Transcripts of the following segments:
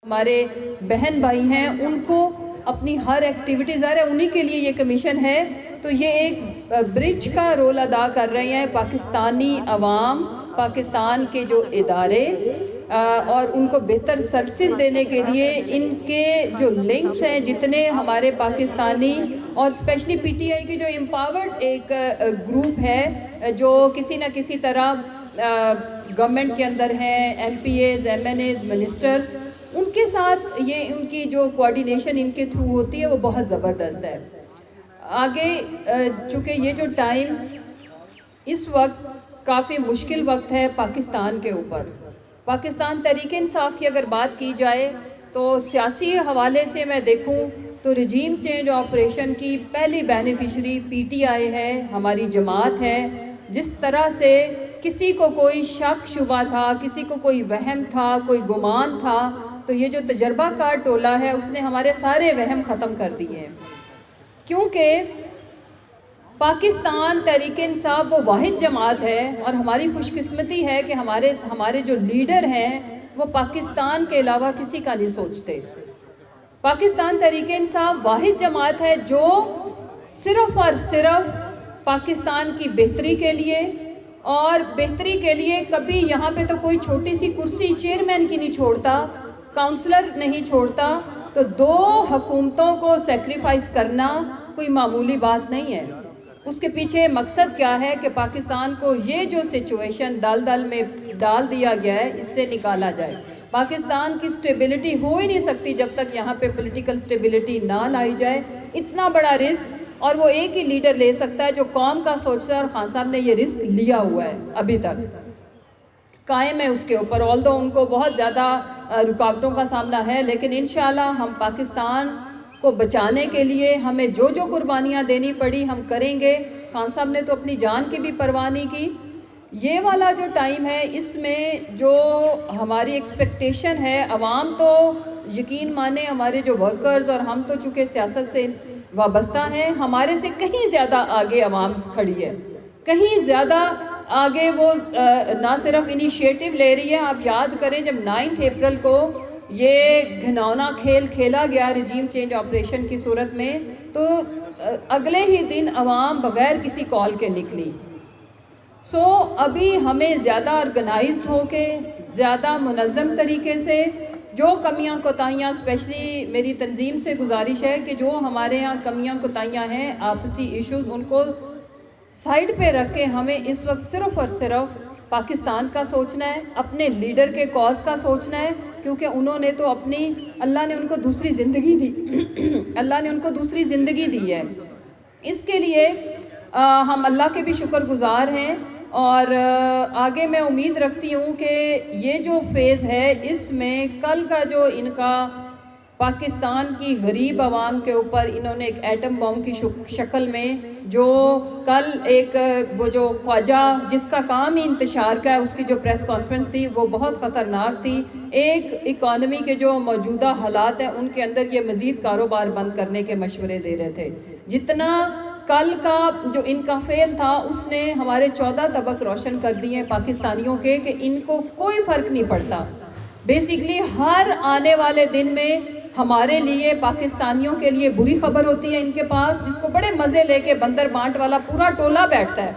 ہمارے بہن بھائی ہیں ان کو اپنی ہر ایکٹیویٹی ظاہر ہے انہی کے لیے یہ کمیشن ہے، تو یہ ایک برج کا رول ادا کر رہے ہیں پاکستانی عوام، پاکستان کے جو ادارے اور ان کو بہتر سروسز دینے کے لیے ان کے جو لنکس ہیں جتنے ہمارے پاکستانی اور اسپیشلی پی ٹی آئی کی جو امپاورڈ ایک گروپ ہے جو کسی نہ کسی طرح گورنمنٹ کے اندر ہیں، M P As, M N As, ministers, ان کے ساتھ یہ ان کی جو کوارڈینیشن ان کے تھرو ہوتی ہے وہ بہت زبردست ہے۔ آگے چونکہ یہ جو ٹائم اس وقت کافی مشکل وقت ہے پاکستان کے اوپر، پاکستان تحریک انصاف کی اگر بات کی جائے تو سیاسی حوالے سے میں دیکھوں تو رجیم چینج آپریشن کی پہلی بینیفیشری پی ٹی آئی ہے، ہماری جماعت ہے۔ جس طرح سے کسی کو کوئی شک شبہ تھا، کسی کو کوئی وہم تھا، کوئی گمان تھا، تو یہ جو تجربہ کار ٹولہ ہے اس نے ہمارے سارے وہم ختم کر دیے ہیں، کیونکہ پاکستان تحریک انصاف وہ واحد جماعت ہے اور ہماری خوش قسمتی ہے کہ ہمارے جو لیڈر ہیں وہ پاکستان کے علاوہ کسی کا نہیں سوچتے۔ پاکستان تحریک انصاف واحد جماعت ہے جو صرف اور صرف پاکستان کی بہتری کے لیے اور بہتری کے لیے کبھی یہاں پہ تو کوئی چھوٹی سی کرسی چیئرمین کی نہیں چھوڑتا، کاؤنسلر نہیں چھوڑتا، تو دو حکومتوں کو سیکریفائز کرنا کوئی معمولی بات نہیں ہے۔ اس کے پیچھے مقصد کیا ہے کہ پاکستان کو یہ جو سچویشن دلدل میں ڈال دیا گیا ہے اس سے نکالا جائے۔ پاکستان کی سٹیبلٹی ہو ہی نہیں سکتی جب تک یہاں پہ پولیٹیکل سٹیبلٹی نہ لائی جائے۔ اتنا بڑا رسک اور وہ ایک ہی لیڈر لے سکتا ہے جو قوم کا سوچتا ہے، اور خان صاحب نے یہ رسک لیا ہوا ہے، ابھی تک قائم ہے اس کے اوپر، although ان کو بہت زیادہ رکاوٹوں کا سامنا ہے، لیکن انشاءاللہ ہم پاکستان کو بچانے کے لیے ہمیں جو قربانیاں دینی پڑی ہم کریں گے۔ خان صاحب نے تو اپنی جان کی بھی پرواہ نہیں کی۔ یہ والا جو ٹائم ہے اس میں جو ہماری ایکسپیکٹیشن ہے، عوام تو یقین مانے ہمارے جو ورکرز اور ہم تو چونکہ سیاست سے وابستہ ہیں، ہمارے سے کہیں زیادہ آگے عوام کھڑی ہے، کہیں زیادہ آگے وہ نہ صرف انیشیٹو لے رہی ہے۔ آپ یاد کریں جب 9 اپریل کو یہ گھناؤنا کھیل کھیلا گیا رجیم چینج آپریشن کی صورت میں، تو اگلے ہی دن عوام بغیر کسی کال کے نکلی۔ ابھی ہمیں زیادہ آرگنائزڈ ہو کے، زیادہ منظم طریقے سے جو کمیاں کوتاہیاں، اسپیشلی میری تنظیم سے گزارش ہے کہ جو ہمارے ہاں کمیاں کوتاہیاں ہیں، آپسی ایشوز، ان کو سائیڈ پہ رکھ کے ہمیں اس وقت صرف اور صرف پاکستان کا سوچنا ہے، اپنے لیڈر کے کاز کا سوچنا ہے، کیونکہ انہوں نے تو اللہ نے ان کو دوسری زندگی دی اللہ نے ان کو دوسری زندگی دی ہے۔ اس کے لیے ہم اللہ کے بھی شکر گزار ہیں، اور آگے میں امید رکھتی ہوں کہ یہ جو فیز ہے اس میں کل کا جو ان کا پاکستان کی غریب عوام کے اوپر انہوں نے ایک ایٹم بم کی شکل میں جو کل ایک وہ جو خواجہ جس کا کام ہی انتشار کا ہے اس کی جو پریس کانفرنس تھی وہ بہت خطرناک تھی۔ ایک اکانومی کے جو موجودہ حالات ہیں ان کے اندر یہ مزید کاروبار بند کرنے کے مشورے دے رہے تھے۔ جتنا کل کا جو ان کا فعل تھا اس نے ہمارے 14 طبق روشن کر دیے پاکستانیوں کے کہ ان کو کوئی فرق نہیں پڑتا۔ بیسیکلی ہر آنے والے دن میں ہمارے لیے پاکستانیوں کے لیے بری خبر ہوتی ہے ان کے پاس، جس کو بڑے مزے لے کے بندر بانٹ والا پورا ٹولہ بیٹھتا ہے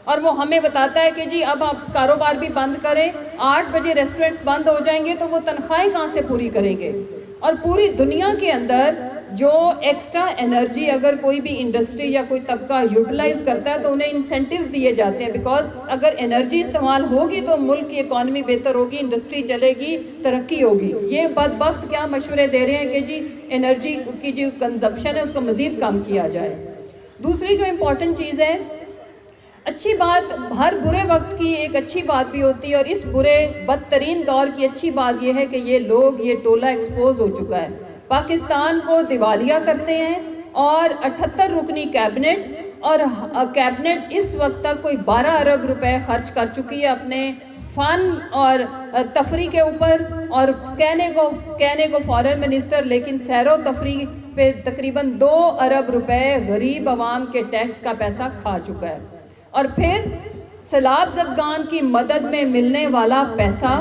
اور وہ ہمیں بتاتا ہے کہ جی اب آپ کاروبار بھی بند کریں، 8 بجے ریسٹورنٹس بند ہو جائیں گے تو وہ تنخواہیں کہاں سے پوری کریں گے۔ اور پوری دنیا کے اندر جو ایکسٹرا انرجی اگر کوئی بھی انڈسٹری یا کوئی طبقہ یوٹیلائز کرتا ہے تو انہیں انسینٹیوز دیے جاتے ہیں، بیکاز اگر انرجی استعمال ہوگی تو ملک کی اکانومی بہتر ہوگی، انڈسٹری چلے گی، ترقی ہوگی۔ یہ بدبخت کیا مشورے دے رہے ہیں کہ جی انرجی کی جو کنزمپشن ہے اس کو مزید کم کیا جائے۔ دوسری جو امپورٹنٹ چیز ہے، اچھی بات، ہر برے وقت کی ایک اچھی بات بھی ہوتی ہے، اور اس برے بدترین دور کی اچھی بات یہ ہے کہ یہ ٹولہ ایکسپوز ہو چکا ہے، پاکستان کو دیوالیہ کرتے ہیں، اور 78 رکنی کیبنٹ، اور کیبنٹ اس وقت تک کوئی 12 ارب روپے خرچ کر چکی ہے اپنے فن اور تفریح کے اوپر، اور کہنے کو فارن منسٹر، لیکن سیر و تفریح پہ تقریباً 2 ارب روپے غریب عوام کے ٹیکس کا پیسہ کھا چکا ہے۔ اور پھر سیلاب زدگان کی مدد میں ملنے والا پیسہ